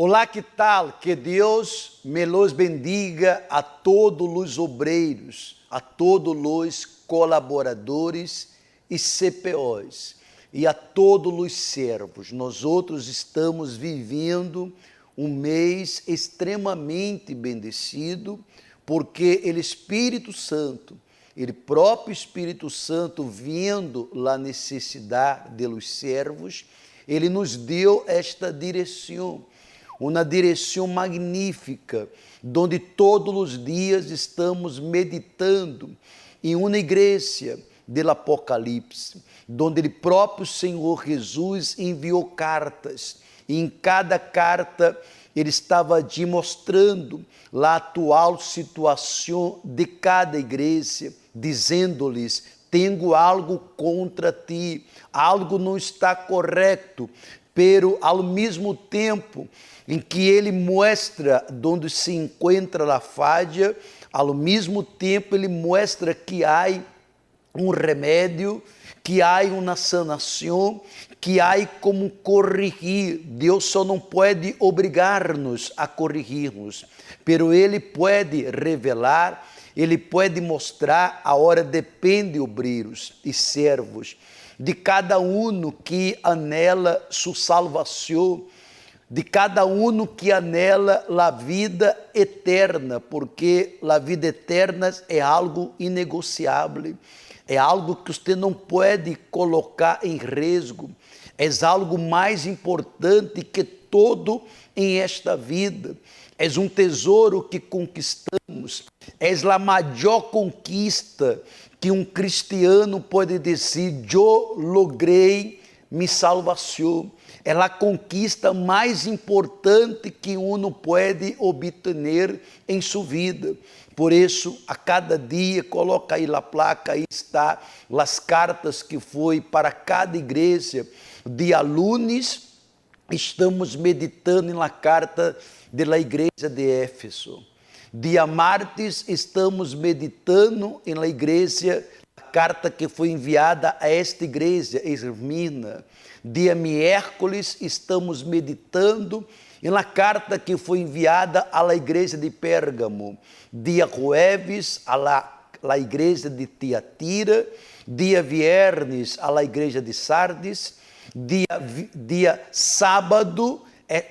Olá, que tal? Que Deus me los bendiga a todos os obreiros, a todos os colaboradores e CPOs e a todos os servos. Nós outros estamos vivendo um mês extremamente bendecido, porque ele Espírito Santo, ele próprio Espírito Santo, vendo a necessidade dos servos, ele nos deu esta direção, uma direção magnífica, onde todos os dias estamos meditando em uma igreja do Apocalipse, onde o próprio Senhor Jesus enviou cartas, e em cada carta ele estava demonstrando a atual situação de cada igreja, dizendo-lhes: tenho algo contra ti, algo não está correto, pero ao mesmo tempo em que ele mostra onde se encontra a falha, ao mesmo tempo ele mostra que há um remédio, que há uma sanação, que há como corrigir. Deus só não pode obrigar-nos a corrigirmos, pero ele pode revelar, ele pode mostrar. A hora depende, obreiros e servos, de cada um que anela sua salvação, de cada um que anela a vida eterna, porque a vida eterna é algo inegociável, é algo que você não pode colocar em risco, é algo mais importante que todo em esta vida, é um tesouro que conquistamos, é a maior conquista que um cristiano pode dizer: eu logrei minha salvação. É a conquista mais importante que um pode obter em sua vida. Por isso, a cada dia, coloca aí a placa, aí está as cartas que foi para cada igreja. Dia lunes, estamos meditando na carta da igreja de Éfeso. Dia martes, estamos meditando na igreja, a carta que foi enviada a esta igreja, Esmirna. Dia miércoles, estamos meditando na carta que foi enviada à igreja de Pérgamo. Dia jueves, à igreja de Tiatira. Dia viernes, à igreja de Sardes. Dia sábado,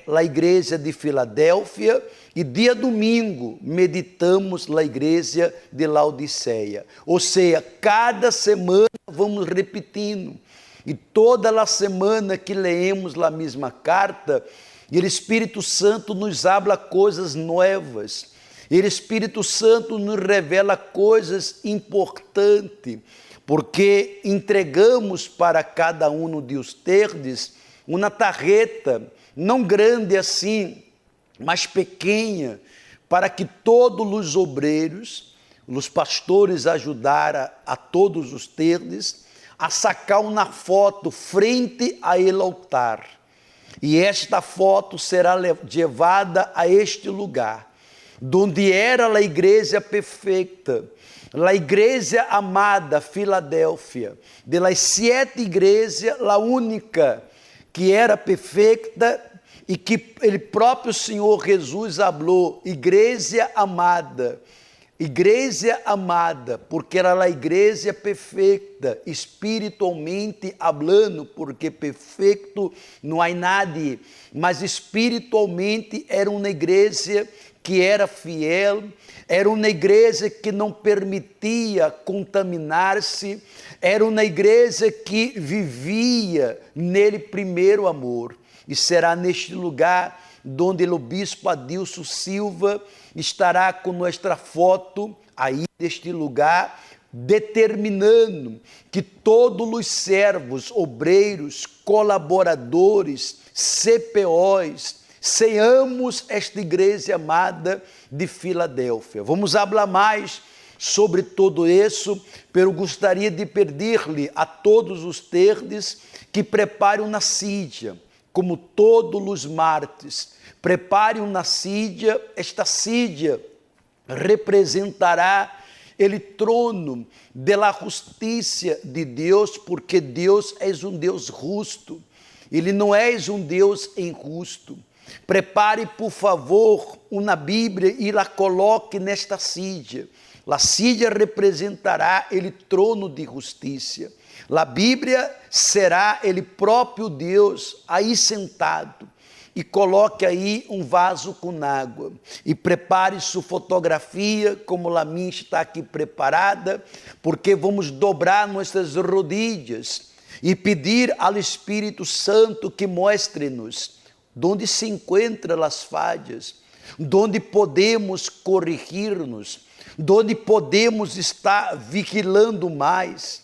a igreja de Filadélfia. E dia domingo, meditamos na igreja de Laodiceia. Ou seja, cada semana vamos repetindo. E toda a semana que leemos a mesma carta, o Espírito Santo nos habla coisas novas. O Espírito Santo nos revela coisas importantes, porque entregamos para cada um de ustedes uma tarjeta, não grande assim, mas pequena, para que todos os obreiros, os pastores ajudaram a todos ustedes a sacar uma foto frente a ele altar. E esta foto será levada a este lugar, onde era a igreja perfeita, a igreja amada Filadélfia. De las 7 igrejas, a única que era perfeita e que o próprio Senhor Jesus falou: igreja amada, porque era a igreja perfeita, espiritualmente hablando, porque perfeito não há nadie, mas espiritualmente era uma igreja que era fiel, era uma igreja que não permitia contaminar-se, era uma igreja que vivia nele primeiro amor. E será neste lugar onde o bispo Adilson Silva estará com nossa foto aí neste lugar, determinando que todos os servos, obreiros, colaboradores, CPOs, sejamos esta igreja amada de Filadélfia. Vamos falar mais sobre tudo isso, pero gostaria de pedir-lhe a todos os terdes que preparem uma sídia, como todos os martes. Prepare uma sídia. Esta sídia representará o trono da justiça de Deus, porque Deus é um Deus justo. Ele não é um Deus injusto. Prepare, por favor, uma Bíblia e la coloque nesta silla. La silla representará ele trono de justiça. La Bíblia será ele próprio Deus aí sentado. E coloque aí um vaso com água. E prepare sua fotografia, como a minha está aqui preparada, porque vamos dobrar nossas rodilhas e pedir ao Espírito Santo que mostre-nos onde se encontram as falhas, onde podemos corrigir-nos, onde podemos estar vigilando mais,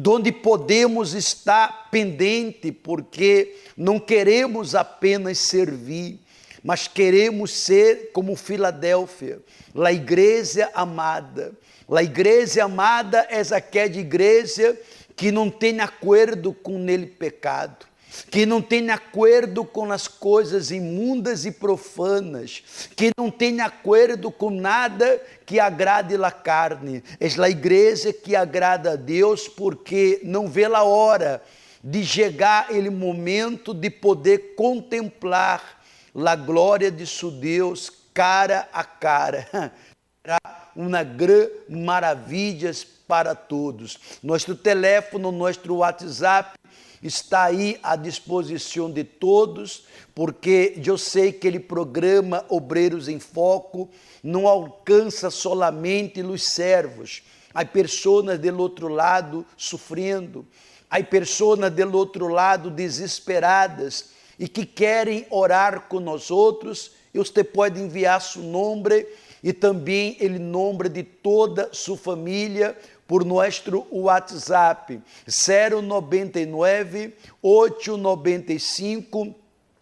onde podemos estar pendente, porque não queremos apenas servir, mas queremos ser como Filadélfia, a igreja amada. A igreja amada é aquela igreja que não tem acordo com ele pecado, que não tem acordo com as coisas imundas e profanas, que não tem acordo com nada que agrade a carne. É a igreja que agrada a Deus, porque não vê a hora de chegar aquele momento de poder contemplar a glória de seu Deus cara a cara. Será uma grande maravilha para todos. Nosso telefone, nosso WhatsApp está aí à disposição de todos, porque eu sei que ele programa Obreiros em Foco não alcança solamente os servos. Há pessoas do outro lado sofrendo, há pessoas do outro lado desesperadas e que querem orar com nós outros. E você pode enviar seu nome e também o nome de toda sua família por nosso WhatsApp 099 895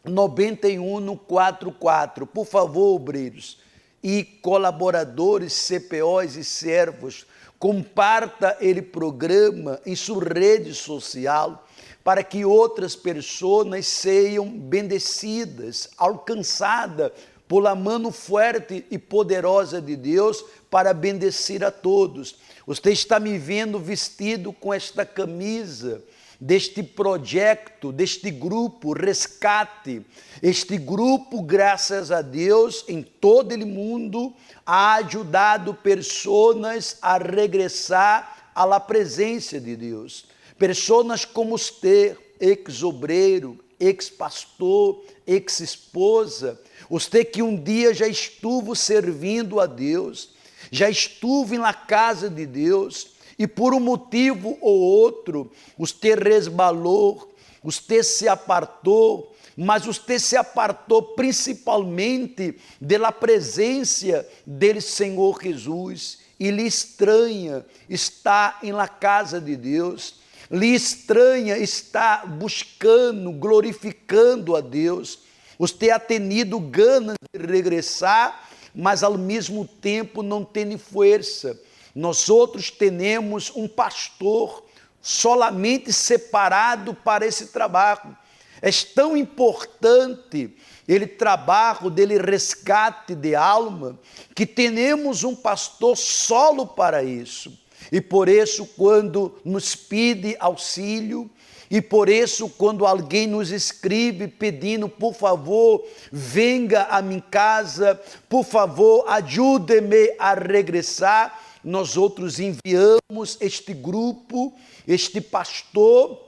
9144. Por favor, obreiros e colaboradores, CPOs e servos, comparta ele programa em sua rede social para que outras pessoas sejam bendecidas, alcançadas pela mão forte e poderosa de Deus para bendecir a todos. Você está me vendo vestido com esta camisa deste projeto, deste grupo Rescate. Este grupo, graças a Deus, em todo o mundo, ha ajudado pessoas a regressar à presença de Deus. Pessoas como você, ex-obreiro, ex-pastor, ex-esposa, você que um dia já estuvo servindo a Deus, já estuve na casa de Deus, e por um motivo ou outro, você resbalou, você se apartou, mas você se apartou principalmente da presença dele Senhor Jesus, e lhe estranha estar na casa de Deus, lhe estranha estar buscando, glorificando a Deus. Você ha tenido ganas de regressar, mas ao mesmo tempo não tem força. Nós outros temos um pastor solamente separado para esse trabalho. É tão importante ele trabalho dele resgate de alma, que temos um pastor solo para isso. E por isso, quando nos pede auxílio, e por isso, quando alguém nos escreve pedindo, por favor, venga a minha casa, por favor, ajude-me a regressar, nós outros enviamos este grupo, este pastor,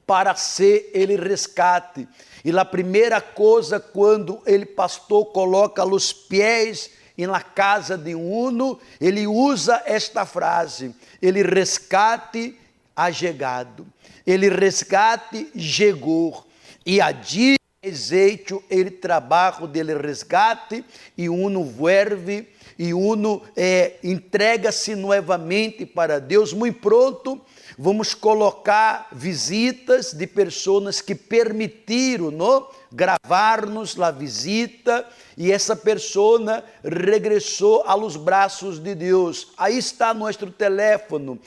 para ser ele resgate. E a primeira coisa, quando ele pastor coloca os pés na casa de um, ele usa esta frase: ele resgate agegado, ele resgate chegou, e allí exeito ele trabalho dele resgate, e uno vuelve, e uno entrega-se novamente para Deus. Muito pronto vamos colocar visitas de pessoas que permitiram, não, gravar-nos a visita, e essa pessoa regressou aos braços de Deus. Aí está nosso telefone,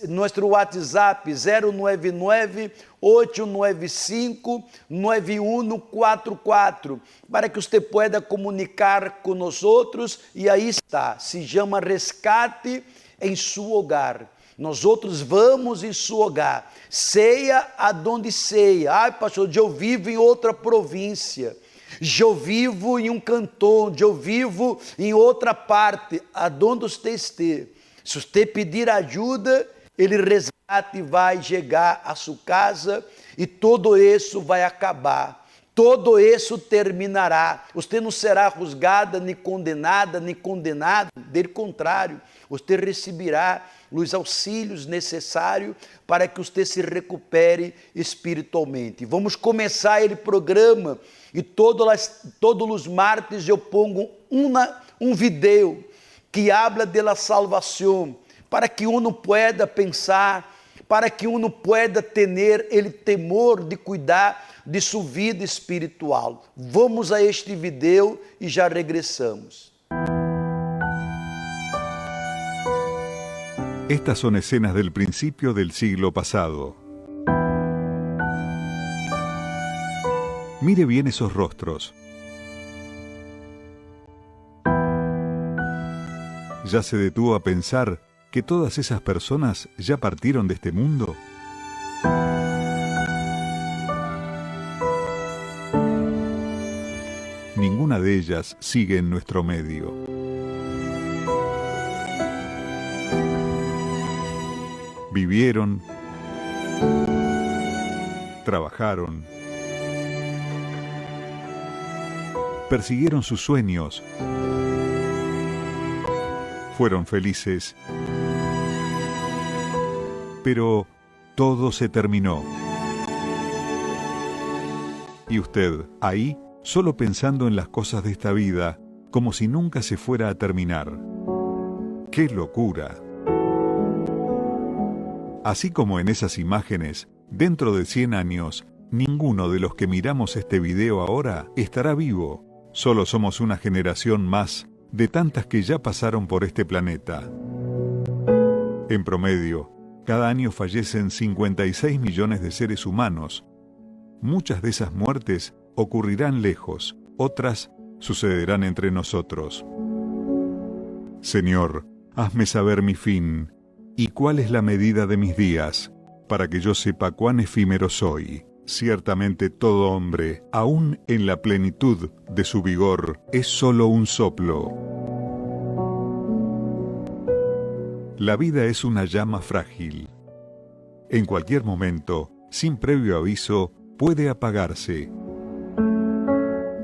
nosso WhatsApp 099 895 9144, para que você pueda comunicar com nós outros. E aí está, se chama Resgate em seu hogar. Nós outros vamos em seu hogar, ceia aonde ceia. Ai, pastor, eu vivo em outra província, Eu vivo em um cantão, eu vivo em outra parte, aonde você esteja. Se você pedir ajuda, ele resgate vai chegar a sua casa e todo isso vai acabar. Todo isso terminará. Você não será juzgada, nem condenada, nem condenado. Pelo contrário, você receberá os auxílios necessários para que você se recupere espiritualmente. Vamos começar ele programa e todos os martes eu pongo um vídeo que habla de la salvação, para que uno pueda pensar, para que uno pueda ter ele temor de cuidar de sua vida espiritual. Vamos a este vídeo e já regressamos. Estas son escenas del principio del siglo pasado. Mire bien esos rostros. ¿Ya se detuvo a pensar que todas esas personas ya partieron de este mundo? Ninguna de ellas sigue en nuestro medio. Vivieron, trabajaron, persiguieron sus sueños, fueron felices, pero todo se terminó. Y usted, ahí, solo pensando en las cosas de esta vida, como si nunca se fuera a terminar. ¡Qué locura! Así como en esas imágenes, dentro de 100 años, ninguno de los que miramos este video ahora estará vivo. Solo somos una generación más de tantas que ya pasaron por este planeta. En promedio, cada año fallecen 56 millones de seres humanos. Muchas de esas muertes ocurrirán lejos, otras sucederán entre nosotros. Señor, hazme saber mi fin, y cuál es la medida de mis días, para que yo sepa cuán efímero soy. Ciertamente todo hombre, aún en la plenitud de su vigor, es solo un soplo. La vida es una llama frágil. En cualquier momento, sin previo aviso, puede apagarse.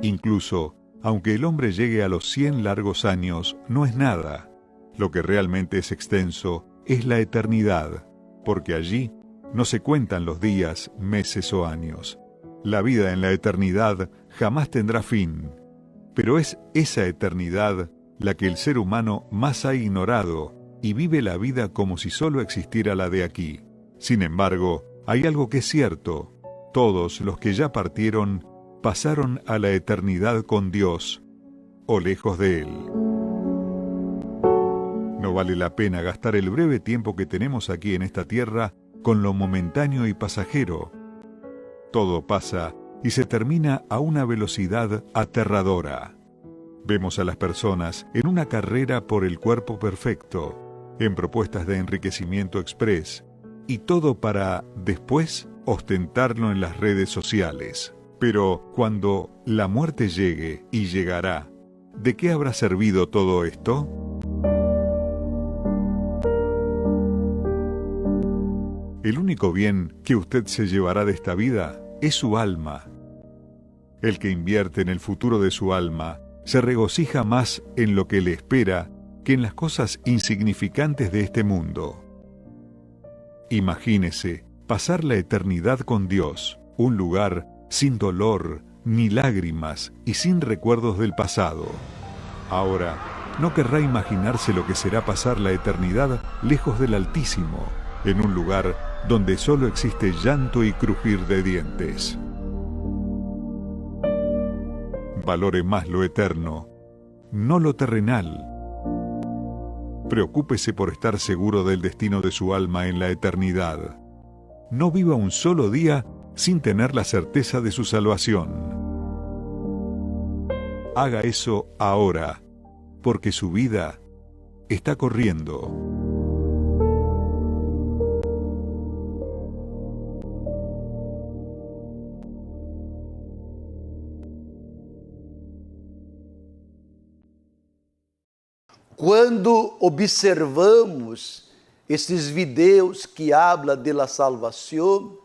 Incluso, aunque el hombre llegue a los 100 largos años, no es nada. Lo que realmente es extenso es la eternidad, porque allí no se cuentan los días, meses o años. La vida en la eternidad jamás tendrá fin, pero es esa eternidad la que el ser humano más ha ignorado y vive la vida como si solo existiera la de aquí. Sin embargo, hay algo que es cierto: todos los que ya partieron pasaron a la eternidad con Dios o lejos de Él. No vale la pena gastar el breve tiempo que tenemos aquí en esta tierra con lo momentáneo y pasajero. Todo pasa y se termina a una velocidad aterradora. Vemos a las personas en una carrera por el cuerpo perfecto, en propuestas de enriquecimiento express, y todo para, después, ostentarlo en las redes sociales. Pero cuando la muerte llegue, y llegará, ¿de qué habrá servido todo esto? El único bien que usted se llevará de esta vida es su alma. El que invierte en el futuro de su alma se regocija más en lo que le espera que en las cosas insignificantes de este mundo. Imagínese pasar la eternidad con Dios, un lugar sin dolor, ni lágrimas y sin recuerdos del pasado. Ahora, no querrá imaginarse lo que será pasar la eternidad lejos del Altísimo, en un lugar donde solo existe llanto y crujir de dientes. Valore más lo eterno, no lo terrenal. Preocúpese por estar seguro del destino de su alma en la eternidad. No viva un solo día sin tener la certeza de su salvación. Haga eso ahora, porque su vida está corriendo. Quando observamos esses vídeos que hablam da salvação,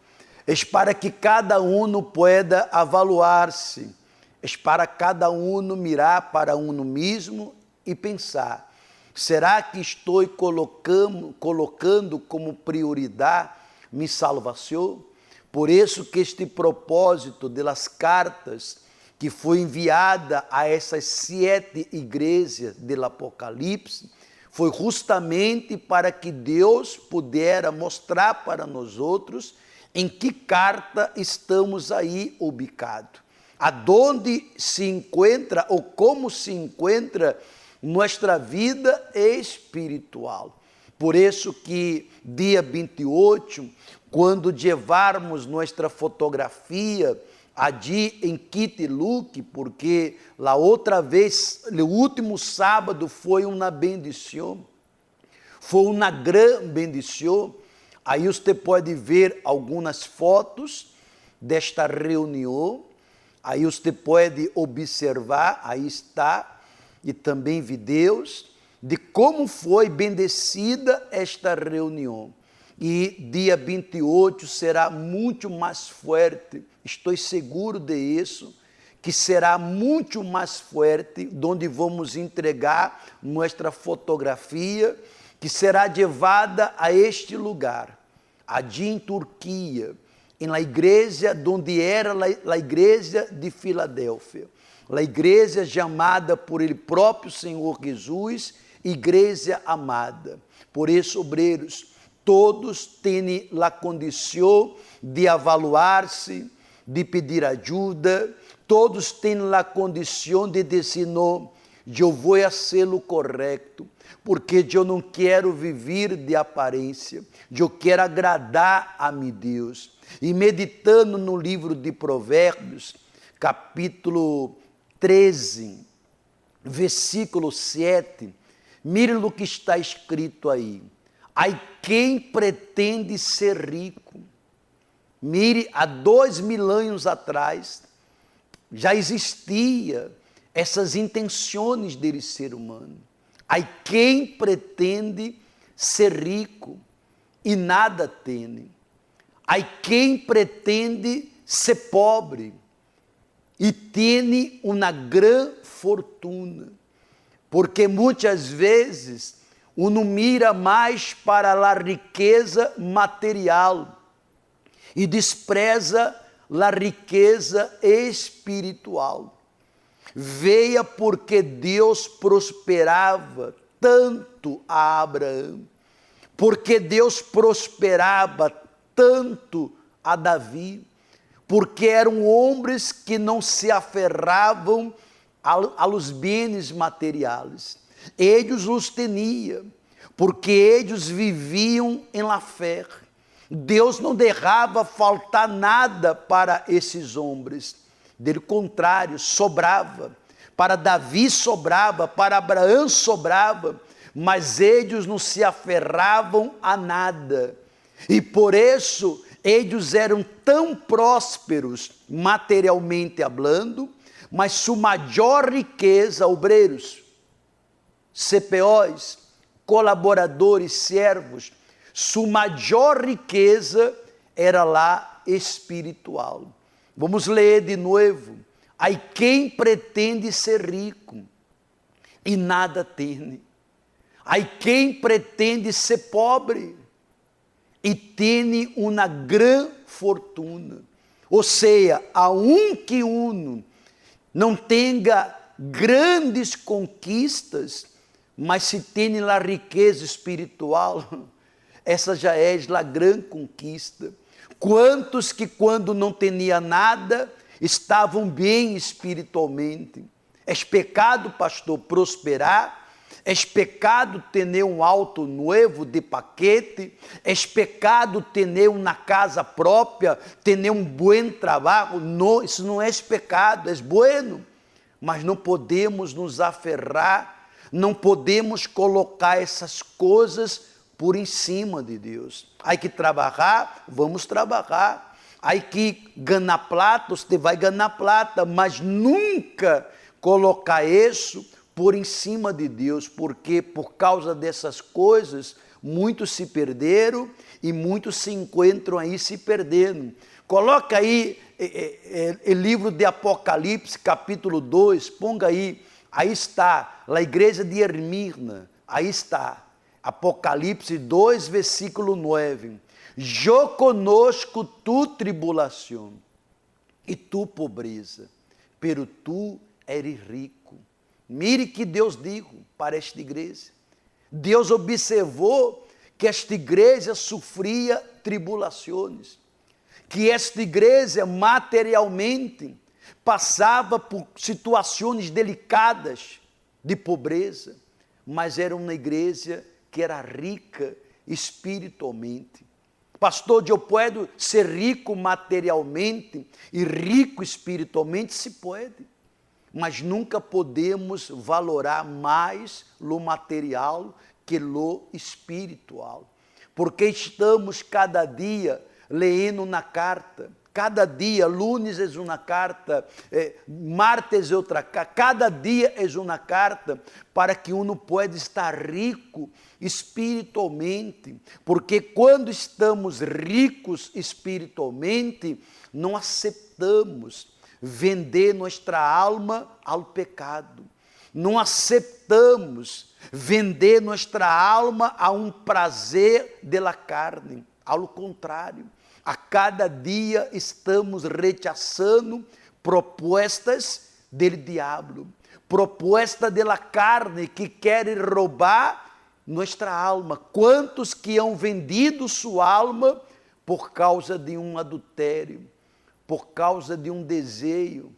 é para que cada um pueda avaliar-se, é para cada um mirar para mesmo e pensar: será que estou colocando como prioridade minha salvação? Por isso que este propósito das cartas que foi enviada a essas 7 igrejas do Apocalipse foi justamente para que Deus pudesse mostrar para nós outros em que carta estamos aí ubicados, aonde se encontra ou como se encontra nossa vida espiritual. Por isso que dia 28, quando levarmos nossa fotografia ali em Kitiluk, porque lá outra vez, no último sábado, foi uma bendição, foi uma grande bendição. Aí você pode ver algumas fotos desta reunião, aí você pode observar, aí está, e também vídeos de como foi bendecida esta reunião. E dia 28 será muito mais forte, estou seguro disso, que será muito mais forte, onde vamos entregar nossa fotografia, que será levada a este lugar, ali em Turquia, na igreja onde era a igreja de Filadélfia, a igreja chamada por ele próprio Senhor Jesus, igreja amada. Por isso, obreiros, todos têm a condição de avaliar-se, de pedir ajuda, todos têm a condição de dizer: não, eu vou fazer o correto, porque eu não quero viver de aparência, eu quero agradar a meu Deus. E meditando no livro de Provérbios, capítulo 13, versículo 7, mire o que está escrito aí. Ai, quem pretende ser rico? Mire, há 2000 anos atrás, já existia essas intenções dele ser humano. Ai, quem pretende ser rico e nada tem? Ai, quem pretende ser pobre e tem uma grande fortuna? Porque muitas vezes uno mira mais para a riqueza material e despreza a riqueza espiritual. Veia porque Deus prosperava tanto a Abraão, porque Deus prosperava tanto a Davi, porque eram homens que não se aferravam aos bens materiais. Eles os tinham, porque eles viviam em la fé. Deus não deixava faltar nada para esses homens. Pelo contrário, sobrava. Para Davi sobrava, para Abraão sobrava, mas eles não se aferravam a nada. E por isso, eles eram tão prósperos, materialmente falando, mas sua maior riqueza, obreiros, CPOs, colaboradores, servos, sua maior riqueza era lá espiritual. Vamos ler de novo. Aí quem pretende ser rico e nada tem. Aí quem pretende ser pobre e tem uma grande fortuna. Ou seja, a que uno não tenha grandes conquistas, mas se tem a riqueza espiritual, essa já é a grande conquista. Quantos que quando não tinha nada, estavam bem espiritualmente. É pecado, pastor, prosperar? É pecado ter um auto novo de paquete? É pecado ter uma casa própria, ter um bom trabalho? Não, isso não é pecado, é bueno. Mas não podemos nos aferrar, não podemos colocar essas coisas por em cima de Deus. Há que trabalhar, vamos trabalhar. Há que ganhar plata, você vai ganhar plata, mas nunca colocar isso por em cima de Deus, porque por causa dessas coisas, muitos se perderam e muitos se encontram aí se perdendo. Coloca aí o livro de Apocalipse, capítulo 2, ponga aí está, a igreja de Esmirna, aí está, Apocalipse 2, versículo 9. Eu conosco tu tribulação e tu pobreza, pero tu eres rico. Mire que Deus disse para esta igreja. Deus observou que esta igreja sofria tribulações, que esta igreja materialmente passava por situações delicadas de pobreza, mas era uma igreja que era rica espiritualmente. Pastor, eu posso ser rico materialmente e rico espiritualmente? Se pode, mas nunca podemos valorar mais o material que o espiritual, porque estamos cada dia lendo na carta, cada dia, lunes é uma carta, martes é outra carta, cada dia é uma carta para que uno possa estar rico espiritualmente, porque quando estamos ricos espiritualmente, não aceitamos vender nossa alma ao pecado, não aceitamos vender nossa alma a um prazer da carne, ao contrário, a cada dia estamos rechaçando propostas do diabo, propostas da carne que querem roubar nossa alma. Quantos que hão vendido sua alma por causa de um adultério, por causa de um desejo,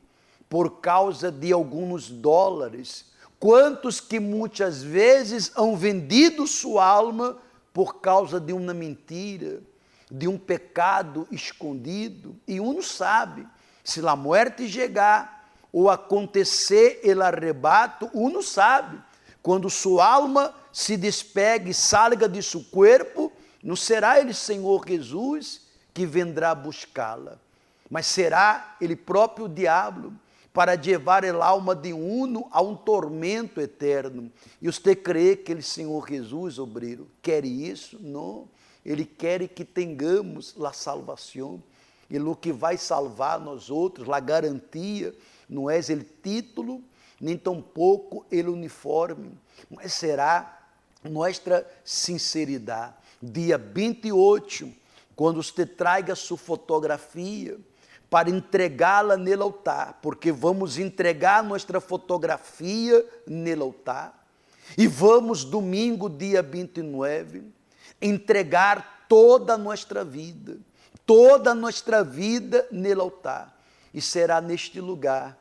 por causa de alguns dólares? Quantos que muitas vezes hão vendido sua alma por causa de uma mentira, de um pecado escondido, e um não sabe, se a morte chegar, ou acontecer o arrebato, um não sabe, quando sua alma se despegue, salga de seu corpo, não será ele Senhor Jesus que vendrá buscá-la, mas será ele próprio diabo, para levar a alma de uno a um tormento eterno. E você crê que ele Senhor Jesus, obreiro, quer isso? Não. Ele quer que tenhamos a salvação. E o que vai salvar nós outros, a garantia, não é o título, nem tampouco o uniforme, mas será nossa sinceridade. Dia 28, quando você traga sua fotografia, para entregá-la no altar, porque vamos entregar nossa fotografia no altar, e vamos domingo, dia 29, entregar toda a nossa vida no altar, e será neste lugar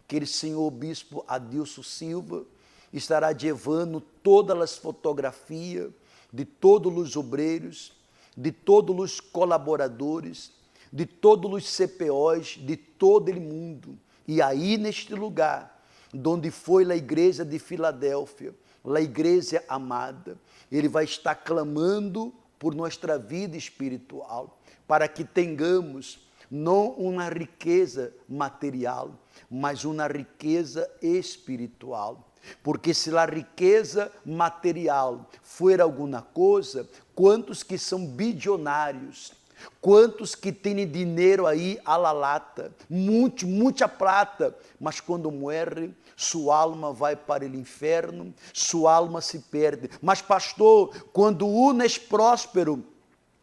que o senhor bispo Adilson Silva estará levando todas as fotografias de todos os obreiros, de todos os colaboradores, de todos os CPOs, de todo o mundo. E aí neste lugar, onde foi a igreja de Filadélfia, a igreja amada, ele vai estar clamando por nossa vida espiritual, para que tenhamos não uma riqueza material, mas uma riqueza espiritual. Porque se a riqueza material for alguma coisa, quantos que são bilionários, quantos que têm dinheiro aí à la lata, muita prata, mas quando morre, sua alma vai para o inferno, sua alma se perde. Mas pastor, quando uno é próspero,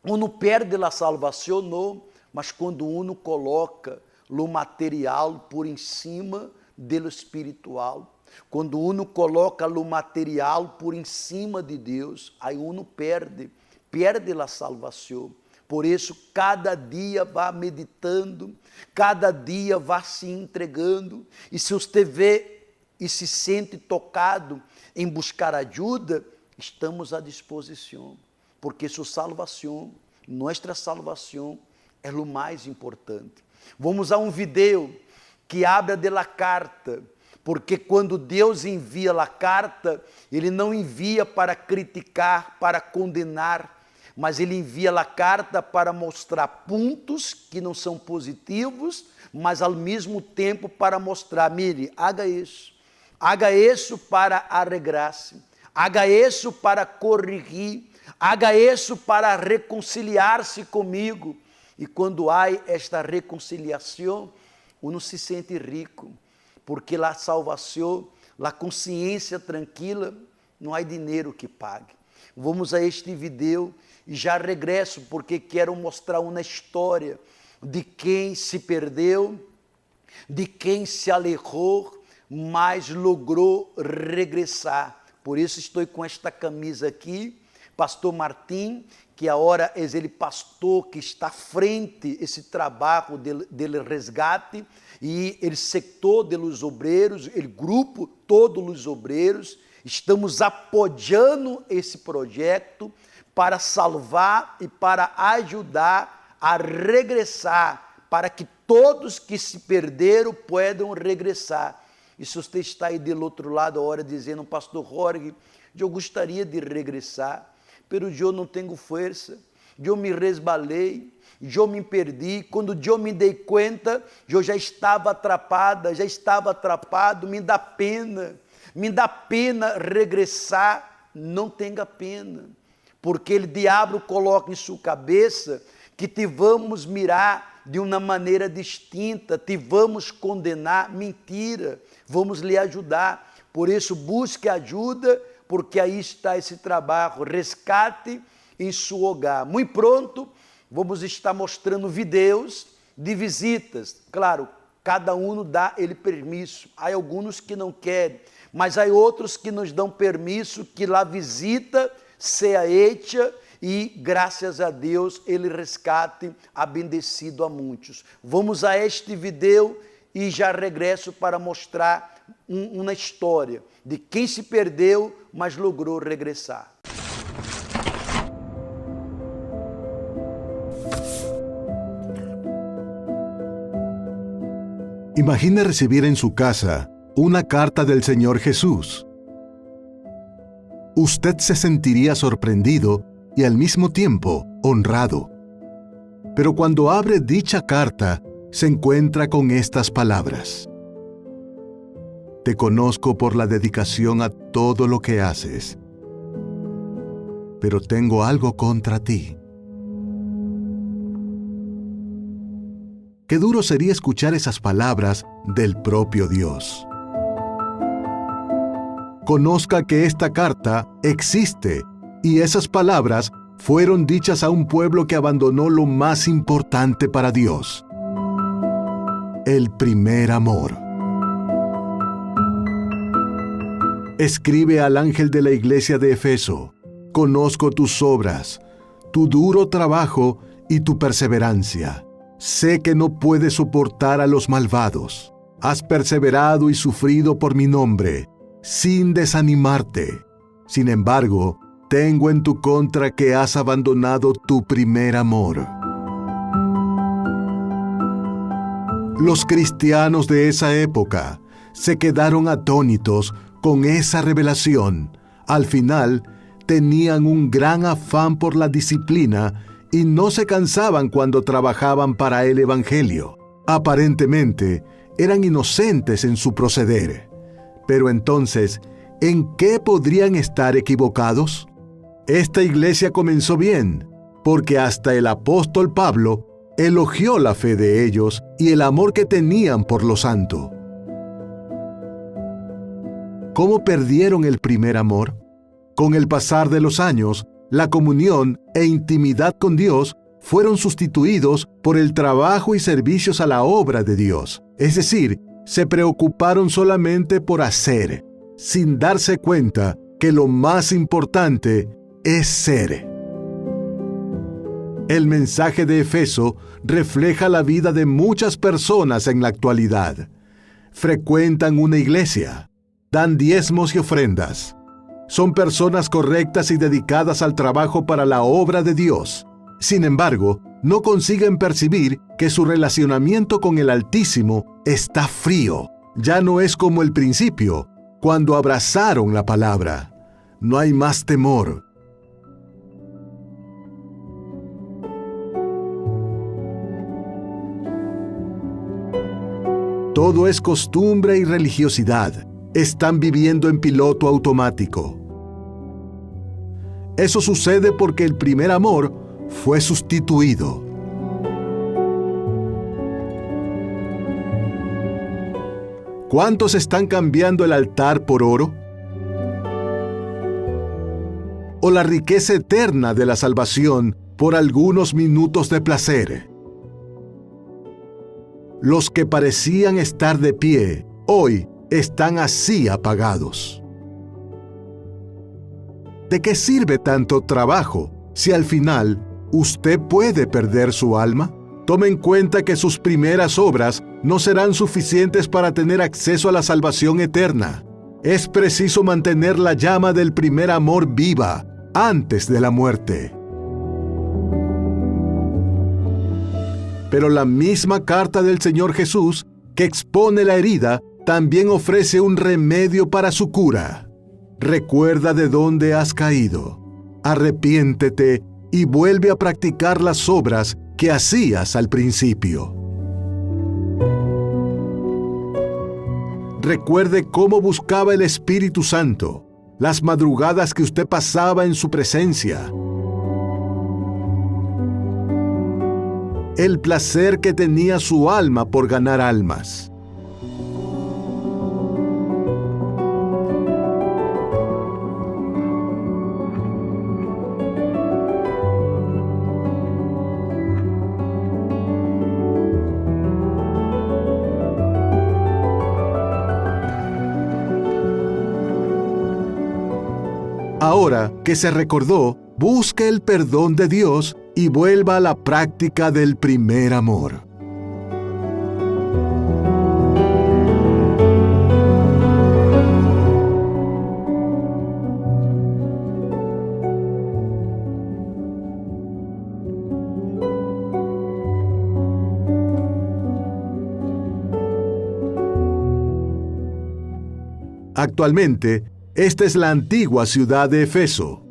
uno perde a salvação? Não, mas quando uno coloca o material por em cima do espiritual, quando uno coloca o material por em cima de Deus, aí uno perde a salvação. Por isso, cada dia vá meditando, cada dia vá se entregando, e se você vê e se sente tocado em buscar ajuda, estamos à disposição, porque sua salvação, nossa salvação, é o mais importante. Vamos a um vídeo que habla de la carta, porque quando Deus envia a carta, Ele não envia para criticar, para condenar, mas Ele envia a carta para mostrar pontos que não são positivos, mas ao mesmo tempo para mostrar, mire, haga isso, Haga isso para arregrar-se. Haga isso para corrigir. Haga isso para reconciliar-se comigo. E quando há esta reconciliação, uno se sente rico, porque a salvação, a consciência tranquila, não há dinheiro que pague. Vamos a este vídeo e já regresso, porque quero mostrar uma história de quem se perdeu, de quem se alejou, mas logrou regressar. Por isso estou com esta camisa aqui, Pastor Martim, que agora é ele pastor que está à frente esse trabalho del resgate, e o setor dos obreiros, o grupo todos os obreiros, estamos apoiando esse projeto para salvar e para ajudar a regressar, para que todos que se perderam possam regressar. E se você está aí do outro lado agora dizendo, pastor Jorge, eu gostaria de regressar, pero eu não tenho força, eu me resbalei, eu me perdi, quando eu me dei conta, eu já estava atrapada, já estava atrapado, me dá pena regressar. Não tenha pena, porque o diabo coloca em sua cabeça que te vamos mirar de uma maneira distinta, te vamos condenar. Mentira, vamos lhe ajudar. Por isso busque ajuda, porque aí está esse trabalho, resgate em seu hogar. Muito pronto, vamos estar mostrando vídeos de visitas. Claro, cada um dá ele permisso. Há alguns que não querem, mas há outros que nos dão permisso que a visita seja hecha e, graças a Deus, ele resgate abençoado a muitos. Vamos a este vídeo e já regresso para mostrar uma história de quem se perdeu, mas logrou regressar. Imagine recibir en su casa una carta del Señor Jesús. Usted se sentiría sorprendido y al mismo tiempo honrado. Pero cuando abre dicha carta, se encuentra con estas palabras: Te conozco por la dedicación a todo lo que haces, pero tengo algo contra ti. Qué duro sería escuchar esas palabras del propio Dios. Conozca que esta carta existe y esas palabras fueron dichas a un pueblo que abandonó lo más importante para Dios: el primer amor. Escribe al ángel de la iglesia de Efeso: Conozco tus obras, tu duro trabajo y tu perseverancia. Sé que no puedes soportar a los malvados. Has perseverado y sufrido por mi nombre, sin desanimarte. Sin embargo, tengo en tu contra que has abandonado tu primer amor. Los cristianos de esa época se quedaron atónitos con esa revelación. Al final, tenían un gran afán por la disciplina y no se cansaban cuando trabajaban para el Evangelio. Aparentemente, eran inocentes en su proceder. Pero entonces, ¿en qué podrían estar equivocados? Esta iglesia comenzó bien, porque hasta el apóstol Pablo elogió la fe de ellos y el amor que tenían por lo santo. ¿Cómo perdieron el primer amor? Con el pasar de los años, la comunión e intimidad con Dios fueron sustituidos por el trabajo y servicios a la obra de Dios. Es decir, se preocuparon solamente por hacer, sin darse cuenta que lo más importante es ser. El mensaje de Efeso refleja la vida de muchas personas en la actualidad. Frecuentan una iglesia, dan diezmos y ofrendas. Son personas correctas y dedicadas al trabajo para la obra de Dios. Sin embargo, no consiguen percibir que su relacionamiento con el Altísimo está frío. Ya no es como el principio, cuando abrazaron la palabra. No hay más temor. Todo es costumbre y religiosidad. están viviendo en piloto automático. Eso sucede porque el primer amor fue sustituido. ¿Cuántos están cambiando el altar por oro? ¿O la riqueza eterna de la salvación por algunos minutos de placer? Los que parecían estar de pie, hoy están así apagados. ¿De qué sirve tanto trabajo si al final usted puede perder su alma? Tome en cuenta que sus primeras obras no serán suficientes para tener acceso a la salvación eterna. Es preciso mantener la llama del primer amor viva antes de la muerte. Pero la misma carta del Señor Jesús, que expone la herida, también ofrece un remedio para su cura. Recuerda de dónde has caído. Arrepiéntete y vuelve a practicar las obras que hacías al principio. Recuerde cómo buscaba el Espíritu Santo, las madrugadas que usted pasaba en su presencia, el placer que tenía su alma por ganar almas. Ahora que se recordó, busque el perdón de Dios y vuelva a la práctica del primer amor. Actualmente, esta es la antigua ciudad de Efeso.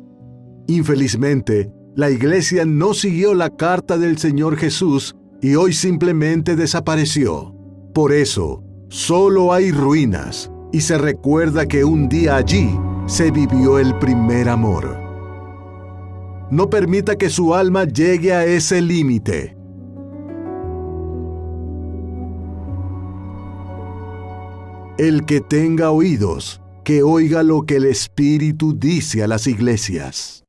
Infelizmente, la iglesia no siguió la carta del Señor Jesús y hoy simplemente desapareció. Por eso, solo hay ruinas y se recuerda que un día allí se vivió el primer amor. No permita que su alma llegue a ese límite. El que tenga oídos, que oiga lo que el Espíritu dice a las iglesias.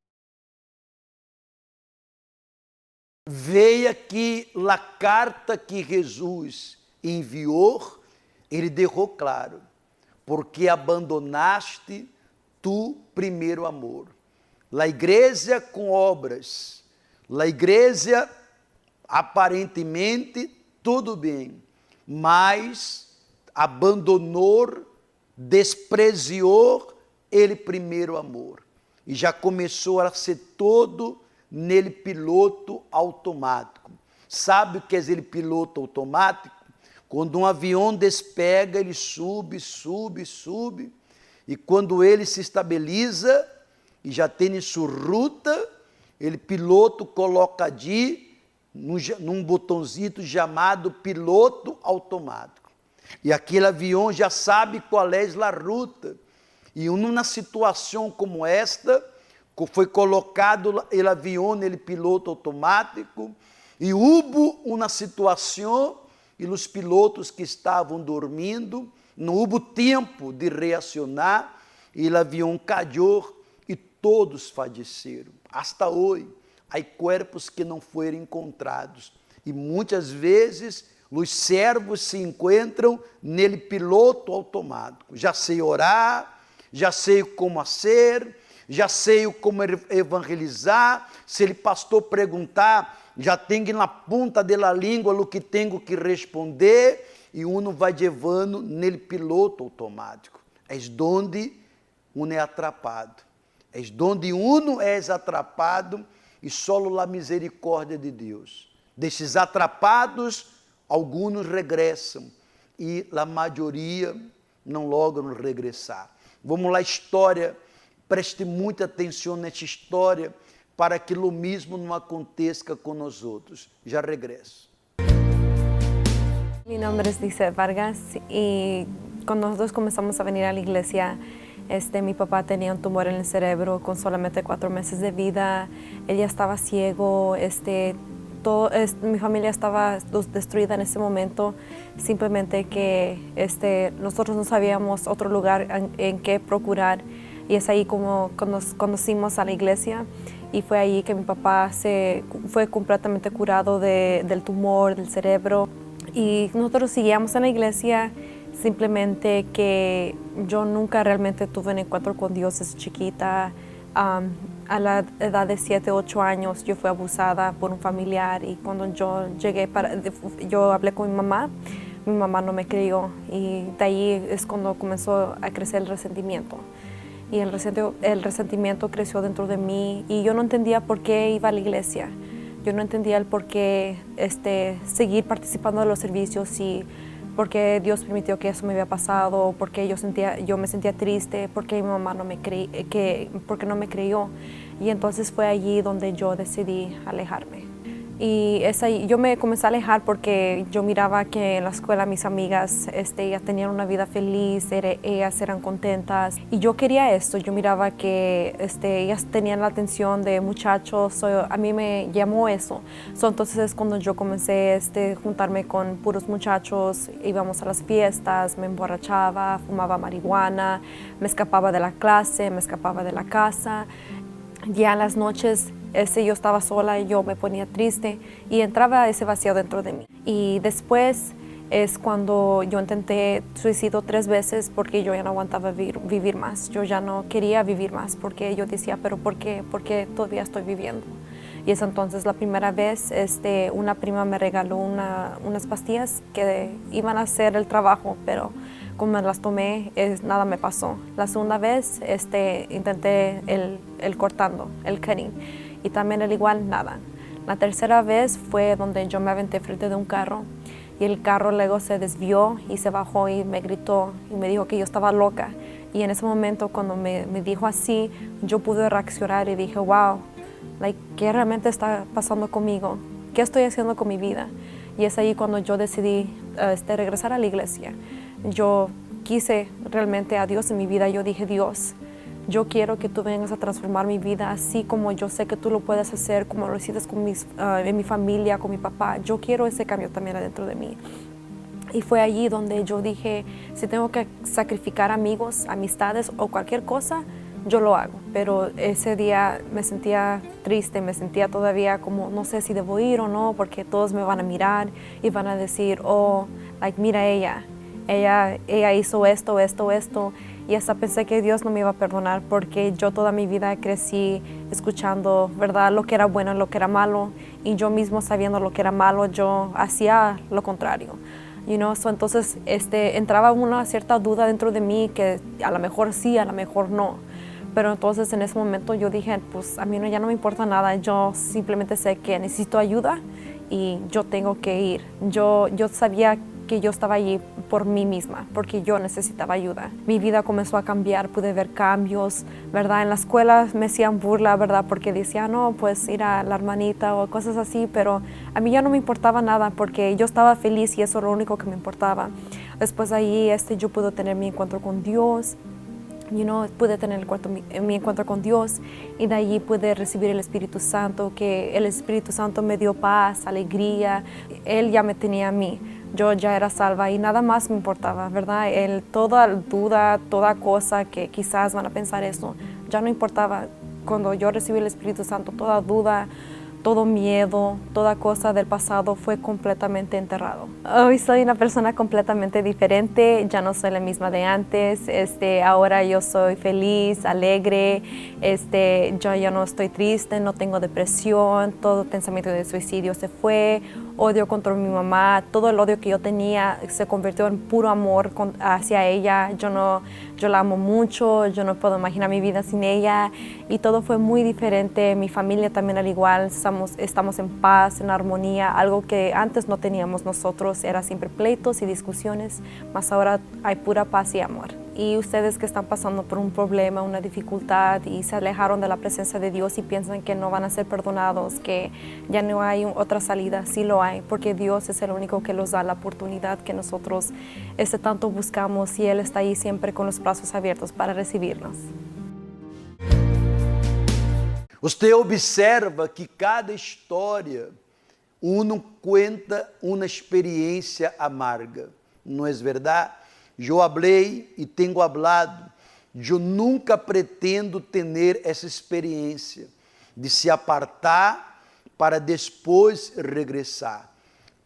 Veja que a carta que Jesus enviou, ele deixou claro, porque abandonaste tu primeiro amor. A igreja com obras, a igreja aparentemente tudo bem, mas abandonou, desprezou ele primeiro amor e já começou a ser todo nele piloto automático. Sabe o que é ele piloto automático? Quando um avião despega, ele sube, sube, sube, e quando ele se estabiliza e já tem sua ruta, ele piloto coloca ali num botãozinho chamado piloto automático. E aquele avião já sabe qual é a ruta. E numa situação como esta, foi colocado o avião nele piloto automático, e houve uma situação, e os pilotos que estavam dormindo, não houve tempo de reacionar, e o avião caiu, e todos faleceram. Hasta hoje, há corpos que não foram encontrados. E muitas vezes, os servos se encontram nele piloto automático. Já sei orar, já sei como fazer, já sei como evangelizar. Se ele pastor perguntar, já tenho na ponta da língua o que tenho que responder, e uno vai levando nele piloto automático. É onde uno é atrapado. É onde uno é atrapado, e só a misericórdia de Deus. Desses atrapados, alguns regressam e a maioria não logram regressar. Vamos lá, história, preste muita atenção nessa história para que o mesmo não aconteça com nós outros. Já regresso. Mi nombre es Lizeth Vargas y cuando nosotros comenzamos a venir a la iglesia, mi papá tenía un tumor en el cerebro con solamente 4 meses de vida. Él ya estaba ciego. Mi familia estaba destruida en ese momento. Simplemente que nosotros no sabíamos otro lugar en que procurar. Y es ahí como nos conocimos a la iglesia. Y fue ahí que mi papá fue completamente curado del tumor del cerebro. Y nosotros seguíamos en la iglesia, simplemente que yo nunca realmente tuve un encuentro con Dios desde chiquita. A la edad de 7, 8 años yo fui abusada por un familiar y cuando yo llegué, yo hablé con mi mamá no me creyó y de ahí es cuando comenzó a crecer el resentimiento. Y el resentimiento creció dentro de mí y yo no entendía por qué iba a la iglesia. Yo no entendía el por qué seguir participando de los servicios y por qué Dios permitió que eso me había pasado, por qué yo me sentía triste, por qué mi mamá por qué no me creyó. Y entonces fue allí donde yo decidí alejarme. Y yo me comencé a alejar porque yo miraba que en la escuela mis amigas ya tenían una vida feliz, ellas eran contentas y yo quería esto. Yo miraba que ellas tenían la atención de muchachos, a mí me llamó eso. Entonces es cuando yo comencé a juntarme con puros muchachos, íbamos a las fiestas, me emborrachaba, fumaba marihuana, me escapaba de la clase, me escapaba de la casa. Ya en las noches yo estaba sola y yo me ponía triste y entraba ese vacío dentro de mí. Y después es cuando yo intenté suicidio 3 veces porque yo ya no aguantaba vivir más. Yo ya no quería vivir más porque yo decía, pero ¿por qué? ¿Por qué todavía estoy viviendo? Y es entonces la primera vez una prima me regaló unas pastillas que iban a hacer el trabajo, pero como me las tomé, nada me pasó. La segunda vez intenté el cortando, el cutting, y también el igual, nada. La tercera vez fue donde yo me aventé frente de un carro y el carro luego se desvió y se bajó y me gritó y me dijo que yo estaba loca. Y en ese momento cuando me dijo así, yo pude reaccionar y dije, wow, ¿qué realmente está pasando conmigo? ¿Qué estoy haciendo con mi vida? Y es ahí cuando yo decidí regresar a la iglesia. Yo quise realmente a Dios en mi vida. Yo dije, Dios, yo quiero que tú vengas a transformar mi vida así como yo sé que tú lo puedes hacer, como lo hiciste en mi familia, con mi papá. Yo quiero ese cambio también adentro de mí. Y fue allí donde yo dije, si tengo que sacrificar amigos, amistades o cualquier cosa, yo lo hago. Pero ese día me sentía triste, me sentía todavía como no sé si debo ir o no, porque todos me van a mirar y van a decir, oh, mira ella hizo esto. Y hasta pensé que Dios no me iba a perdonar porque yo toda mi vida crecí escuchando, ¿verdad?, lo que era bueno y lo que era malo. Y yo mismo sabiendo lo que era malo, yo hacía lo contrario. Entonces entraba una cierta duda dentro de mí que a lo mejor sí, a lo mejor no. Pero entonces en ese momento yo dije, pues a mí ya no me importa nada. Yo simplemente sé que necesito ayuda y yo tengo que ir. Yo sabía que yo estaba allí por mí misma, porque yo necesitaba ayuda. Mi vida comenzó a cambiar, pude ver cambios, ¿verdad? En la escuela me hacían burla, ¿verdad? Porque decía, no, pues ir a la hermanita o cosas así, pero a mí ya no me importaba nada porque yo estaba feliz y eso era lo único que me importaba. Después ahí yo pude tener mi encuentro con Dios. Pude tener mi encuentro con Dios y de allí pude recibir el Espíritu Santo, que el Espíritu Santo me dio paz, alegría. Él ya me tenía a mí. Yo ya era salva y nada más me importaba, ¿verdad? Toda duda, toda cosa que quizás van a pensar eso, ya no importaba. Cuando yo recibí el Espíritu Santo, toda duda, todo miedo, toda cosa del pasado fue completamente enterrado. Hoy soy una persona completamente diferente, ya no soy la misma de antes. Ahora yo soy feliz, alegre, yo ya no estoy triste, no tengo depresión, todo pensamiento de suicidio se fue, odio contra mi mamá, todo el odio que yo tenía se convirtió en puro amor hacia ella. Yo la amo mucho, yo no puedo imaginar mi vida sin ella y todo fue muy diferente. Mi familia también al igual, estamos en paz, en armonía, algo que antes no teníamos nosotros, era siempre pleitos y discusiones, mas ahora hay pura paz y amor. Y ustedes que están pasando por un problema, una dificultad y se alejaron de la presencia de Dios y piensan que no van a ser perdonados, que ya no hay otra salida, sí lo hay, porque Dios es el único que nos da la oportunidad que nosotros tanto buscamos y Él está ahí siempre con los brazos abiertos para recibirnos. Usted observa que cada história uno cuenta uma experiência amarga, não é verdade? Eu falei e tenho hablado, eu nunca pretendo ter essa experiência de se apartar para depois regressar.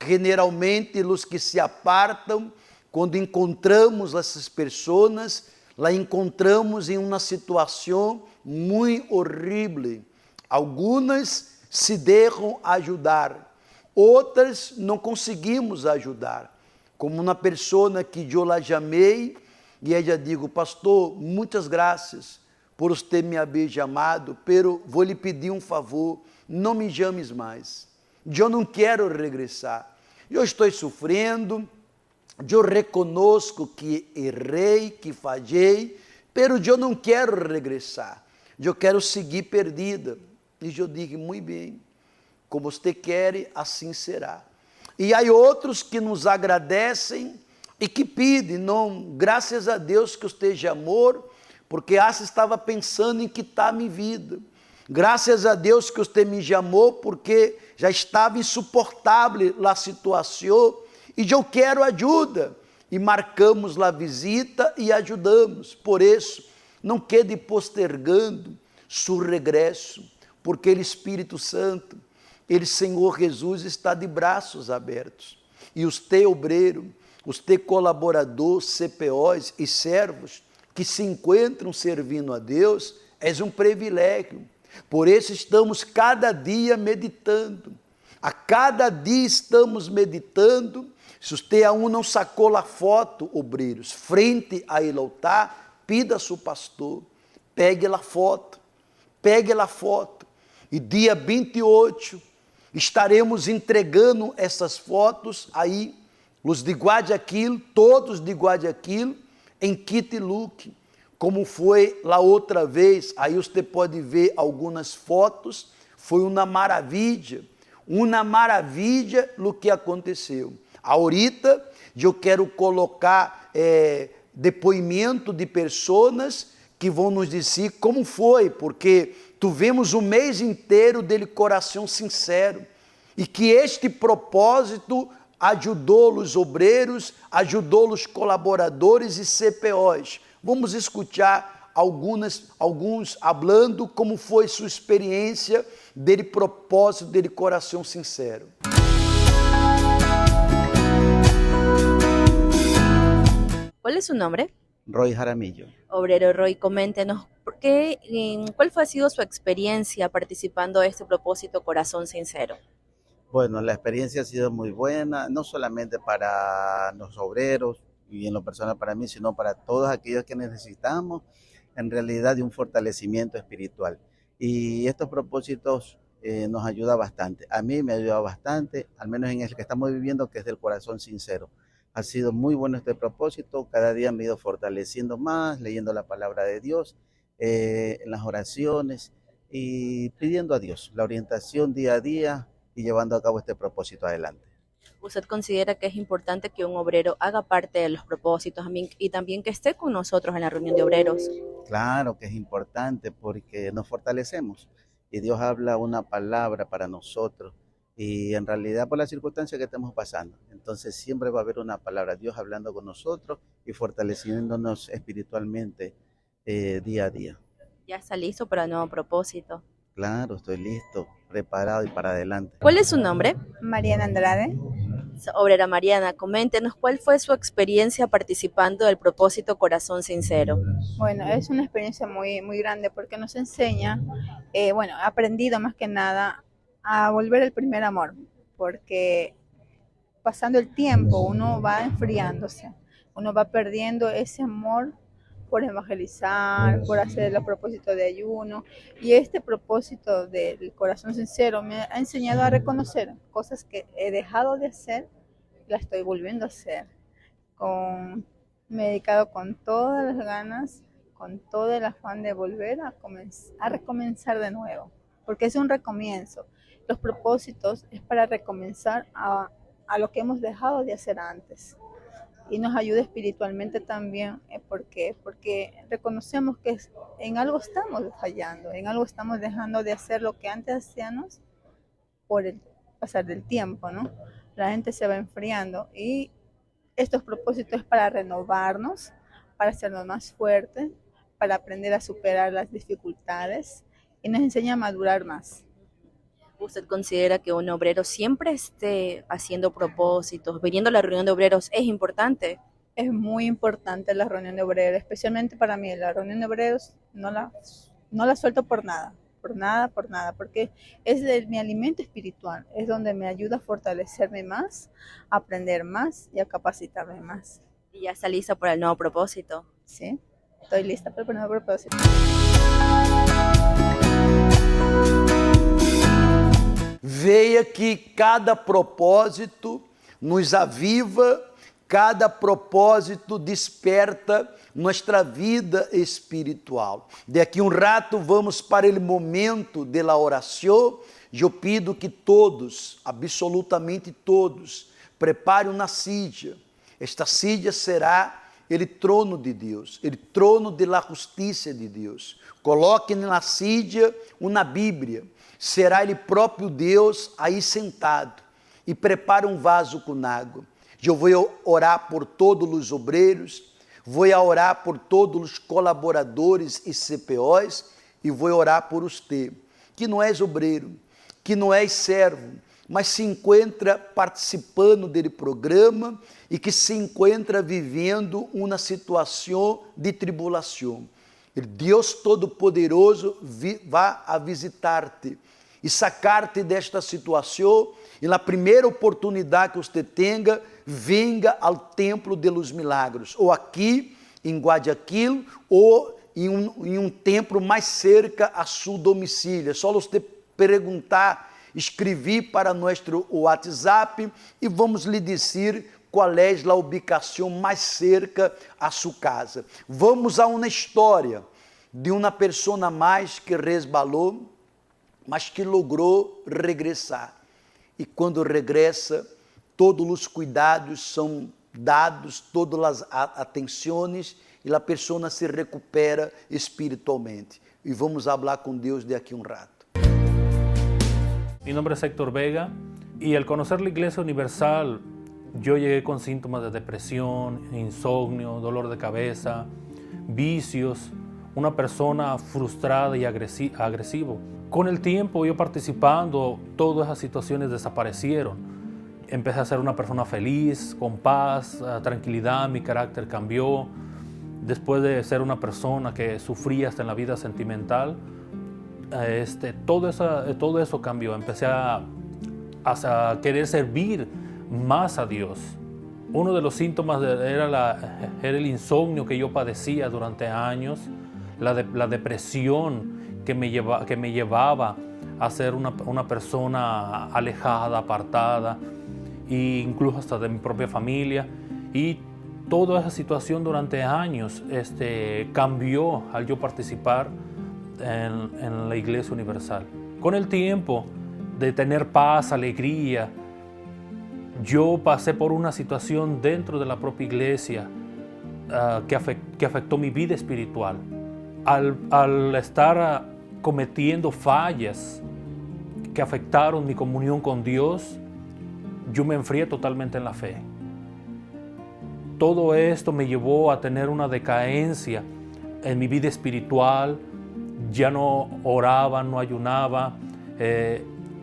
Generalmente, os que se apartam, quando encontramos essas pessoas, la encontramos em uma situação muito horrível. Algumas se deixam ajudar, outras não conseguimos ajudar. Como uma pessoa que eu la chamei e ela digo, pastor, muitas graças por você me haver chamado, pero vou lhe pedir um favor, não me chames mais. Eu não quero regressar. Eu estou sofrendo, eu reconozco que errei, que falhei, pero eu não quero regressar. Eu quero seguir perdida. E eu digo, muito bem, como você quer, assim será. E há outros que nos agradecem e que pedem, não, graças a Deus que você chamou, porque essa estava pensando em quitar minha vida. Graças a Deus que você me chamou, porque já estava insuportável a situação e eu quero ajuda. E marcamos a visita e ajudamos. Por isso, não quede postergando seu regresso, porque o Espírito Santo, ele, Senhor Jesus, está de braços abertos. E os obreiro, os colaborador, CPOs e servos que se encontram servindo a Deus, é um privilégio. Por isso estamos cada dia meditando. A cada dia estamos meditando. Se você aún não sacou a foto, obreiros, frente ao altar, pida a seu pastor, pegue a foto, pegue a foto. E dia 28, estaremos entregando essas fotos aí, os de Guayaquil, todos de Guayaquil, em kit e look, como foi lá outra vez. Aí você pode ver algumas fotos, foi uma maravilha o que aconteceu. Ahorita, eu quero colocar depoimento de pessoas que vão nos dizer como foi, porque tivemos um mês inteiro dele coração sincero, e que este propósito ajudou os obreiros, ajudou os colaboradores e CPOs. Vamos escutar alguns falando como foi sua experiência dele propósito, dele coração sincero. ¿Cuál es su nombre? Roy Jaramillo. Obrero Roy, coméntenos, ¿cuál ha sido su experiencia participando de este propósito Corazón Sincero? Bueno, la experiencia ha sido muy buena, no solamente para los obreros y en lo personal para mí, sino para todos aquellos que necesitamos en realidad de un fortalecimiento espiritual. Y estos propósitos nos ayuda bastante. A mí me ayuda bastante, al menos en el que estamos viviendo, que es del Corazón Sincero. Ha sido muy bueno este propósito, cada día me he ido fortaleciendo más, leyendo la palabra de Dios, en las oraciones y pidiendo a Dios la orientación día a día y llevando a cabo este propósito adelante. ¿Usted considera que es importante que un obrero haga parte de los propósitos y también que esté con nosotros en la reunión de obreros? Claro que es importante porque nos fortalecemos y Dios habla una palabra para nosotros. Y en realidad por la circunstancia que estamos pasando. Entonces siempre va a haber una palabra, Dios hablando con nosotros y fortaleciéndonos espiritualmente día a día. ¿Ya está listo para el nuevo propósito? Claro, estoy listo, preparado y para adelante. ¿Cuál es su nombre? Mariana Andrade. Obrera Mariana, coméntenos cuál fue su experiencia participando del propósito Corazón Sincero. Bueno, es una experiencia muy, muy grande porque nos enseña, he aprendido más que nada a volver al primer amor, porque pasando el tiempo uno va enfriándose, uno va perdiendo ese amor por evangelizar, por hacer los propósitos de ayuno, y este propósito del Corazón Sincero me ha enseñado a reconocer cosas que he dejado de hacer, las estoy volviendo a hacer, con Me he dedicado con todas las ganas, con todo el afán de volver a recomenzar de nuevo, porque es un recomienzo. Los propósitos es para recomenzar a lo que hemos dejado de hacer antes. Y nos ayuda espiritualmente también, porque reconocemos que en algo estamos fallando, en algo estamos dejando de hacer lo que antes hacíamos por el pasar del tiempo, ¿no? La gente se va enfriando y estos propósitos es para renovarnos, para hacernos más fuertes, para aprender a superar las dificultades y nos enseña a madurar más. ¿Usted considera que un obrero siempre esté haciendo propósitos, viniendo a la reunión de obreros es importante? Es muy importante la reunión de obreros, especialmente para mí. La reunión de obreros no la suelto por nada, porque es mi alimento espiritual, es donde me ayuda a fortalecerme más, a aprender más y a capacitarme más. ¿Y ya está lista para el nuevo propósito? ¿Sí? Estoy lista para el nuevo propósito. Veja que cada propósito nos aviva, cada propósito desperta nossa vida espiritual. Daqui um rato vamos para o momento da oração. Eu pido que todos, absolutamente todos, preparem uma sídia. Esta sídia será o trono de Deus, o trono da justiça de Deus. Coloque na sídia uma Bíblia. Será ele próprio Deus aí sentado e prepara um vaso com água. Eu vou orar por todos os obreiros, vou orar por todos os colaboradores e CPOs e vou orar por você, que não és obreiro, que não és servo, mas se encontra participando dele programa e que se encontra vivendo uma situação de tribulação. O Deus Todo-Poderoso vai a visitar-te e sacar-te desta situação, e na primeira oportunidade que você tenha, venga ao Templo de los Milagros, ou aqui em Guayaquil, ou em um templo mais cerca a seu domicílio. É só você perguntar, escrever para nosso WhatsApp e vamos lhe dizer qual é a ubicação mais cerca a sua casa. Vamos a uma história de uma pessoa mais que resbalou, mas que logrou regressar. E quando regressa, todos os cuidados são dados, todas as atenções, e a pessoa se recupera espiritualmente. E vamos falar com Deus daqui um rato. Mi nombre es Héctor Vega, y al conocer la Iglesia Universal, yo llegué con síntomas de depresión, insomnio, dolor de cabeza, vicios, una persona frustrada y agresivo. Con el tiempo, yo participando, todas esas situaciones desaparecieron. Empecé a ser una persona feliz, con paz, tranquilidad, mi carácter cambió. Después de ser una persona que sufría hasta en la vida sentimental, todo eso cambió. Empecé a querer servir más a Dios. Uno de los síntomas era el insomnio que yo padecía durante años, la depresión que me llevaba a ser una persona alejada, apartada, e incluso hasta de mi propia familia. Y toda esa situación durante años cambió al yo participar en la Iglesia Universal. Con el tiempo de tener paz, alegría, yo pasé por una situación dentro de la propia iglesia que afectó mi vida espiritual. Al estar cometiendo fallas que afectaron mi comunión con Dios, yo me enfrié totalmente en la fe. Todo esto me llevó a tener una decadencia en mi vida espiritual. Ya no oraba, no ayunaba,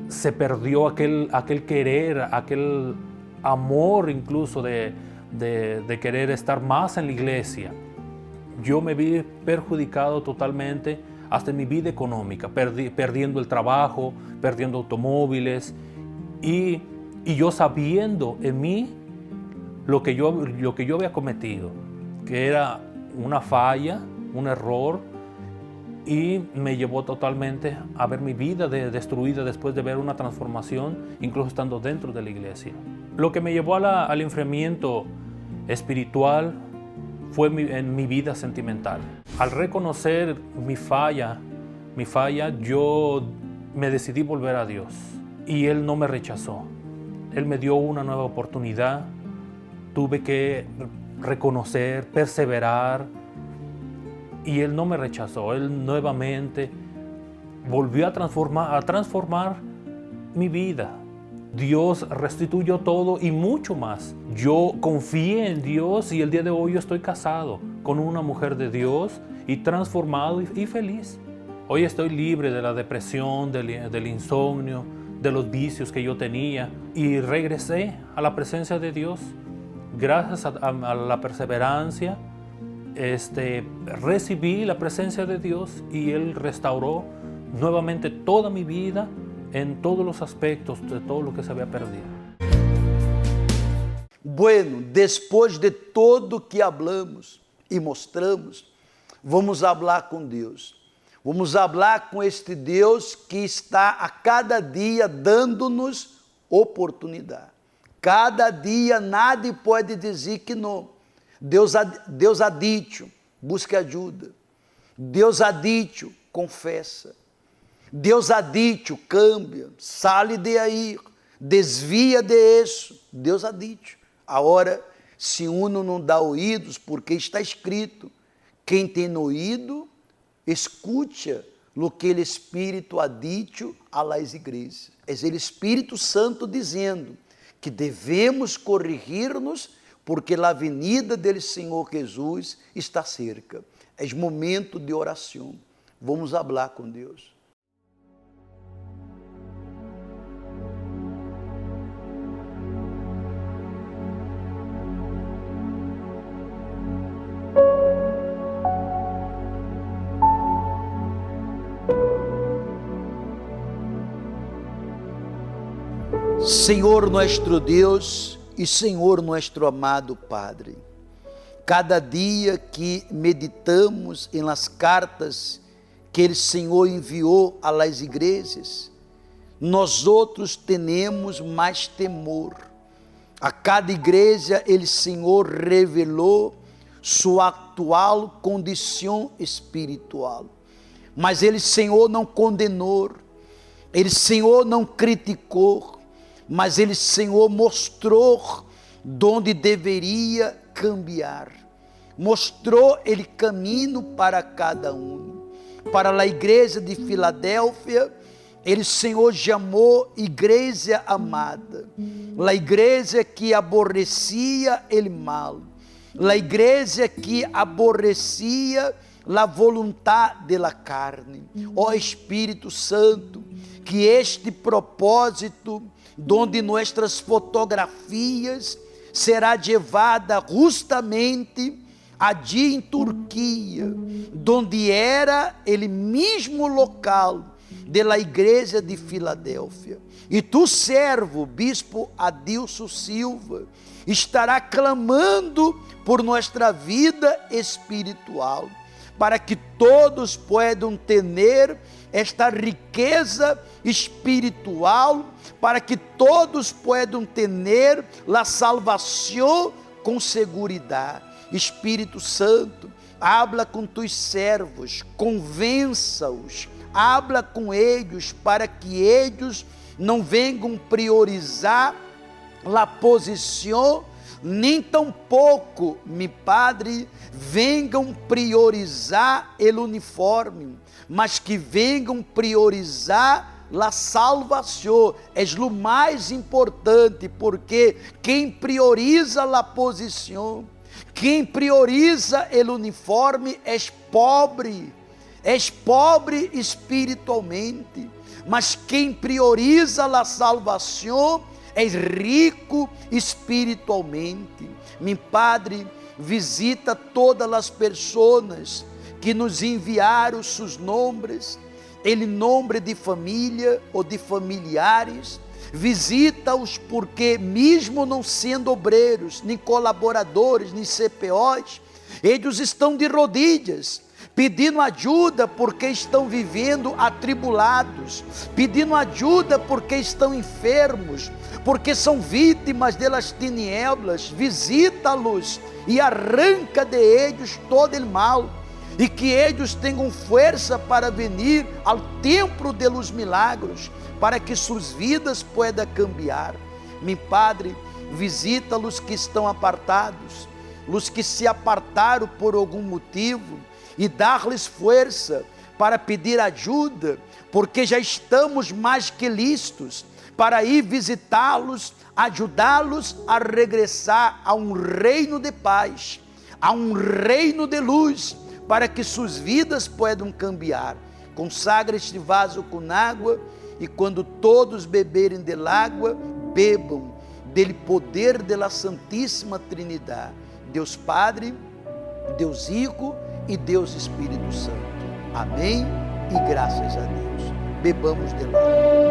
se perdió aquel querer, aquel amor incluso de querer estar más en la iglesia. Yo me vi perjudicado totalmente hasta en mi vida económica, perdiendo el trabajo, perdiendo automóviles y yo sabiendo en mí lo que yo había cometido, que era una falla, un error, y me llevó totalmente a ver mi vida destruida después de ver una transformación, incluso estando dentro de la iglesia. Lo que me llevó al enfriamiento espiritual fue en mi vida sentimental. Al reconocer mi falla, yo me decidí volver a Dios y Él no me rechazó. Él me dio una nueva oportunidad. Tuve que reconocer, perseverar y Él no me rechazó. Él nuevamente volvió a transformar mi vida. Dios restituyó todo y mucho más. Yo confié en Dios y el día de hoy yo estoy casado con una mujer de Dios y transformado y feliz. Hoy estoy libre de la depresión, del insomnio, de los vicios que yo tenía y regresé a la presencia de Dios. Gracias a la perseverancia, recibí la presencia de Dios y Él restauró nuevamente toda mi vida en todos los aspectos de todo lo que se había perdido. Bueno, depois de todo que hablamos e mostramos, vamos falar com Deus. Vamos falar com este Deus que está a cada dia dando-nos oportunidade. Cada dia nada pode dizer que não. Deus ha dito, busque ajuda. Deus ha dito, confessa. Deus ha dito, cambia, sale de aí, desvia de isso. Deus ha dito. Agora, se uno não dá ouvidos, porque está escrito, quem tem ouído, escuta o que o Espírito ha dito a las igrejas. É o Espírito Santo dizendo que devemos corrigir-nos porque a venida do Senhor Jesus está cerca. É momento de oração. Vamos falar com Deus. Senhor nosso Deus e Senhor nosso amado Padre, cada dia que meditamos em las cartas que o Senhor enviou a las igrejas, nós outros temos mais temor. A cada igreja o Senhor revelou sua atual condição espiritual, mas o Senhor não condenou, o Senhor não criticou, mas o Senhor mostrou onde deveria cambiar, mostrou o caminho para cada um. Para a igreja de Filadélfia, o Senhor chamou igreja amada, a igreja que aborrecia o mal, a igreja que aborrecia a vontade da carne. Ó Espírito Santo, que este propósito donde nossas fotografias será levada justamente allí em Turquia, donde era o mesmo local de la igreja de Filadélfia. E tu, servo, bispo Adilson Silva, estará clamando por nossa vida espiritual, para que todos possam ter esta riqueza espiritual, para que todos possam ter a salvação com segurança. Espírito Santo, habla com tus servos, convença-os, habla com eles, para que eles não venham priorizar a posição, nem tampouco, meu Padre, venham priorizar o uniforme, mas que venham priorizar a salvação. É o mais importante, porque quem prioriza a posição, quem prioriza o uniforme é pobre espiritualmente, mas quem prioriza a salvação é rico espiritualmente. Meu Padre, visita todas as pessoas que nos enviaram seus nomes, el nome de família ou de familiares. Visita-os, porque mesmo não sendo obreiros, nem colaboradores, nem CPOs, eles estão de rodilhas, pedindo ajuda porque estão vivendo atribulados, pedindo ajuda porque estão enfermos, porque são vítimas das tinieblas. Visita-los e arranca de eles todo o mal, e que eles tenham força para vir ao templo de los milagros, para que suas vidas puedan cambiar. Meu Padre, visita os que estão apartados, os que se apartaram por algum motivo, e dar-lhes força para pedir ajuda, porque já estamos mais que listos para ir visitá-los, ajudá-los a regressar a um reino de paz, a um reino de luz, para que suas vidas possam cambiar. Consagra este vaso com água, e quando todos beberem del água, bebam dele poder da Santíssima Trinidade, Deus Padre, Deus Hijo e Deus Espírito Santo. Amém e graças a Deus. Bebamos del água.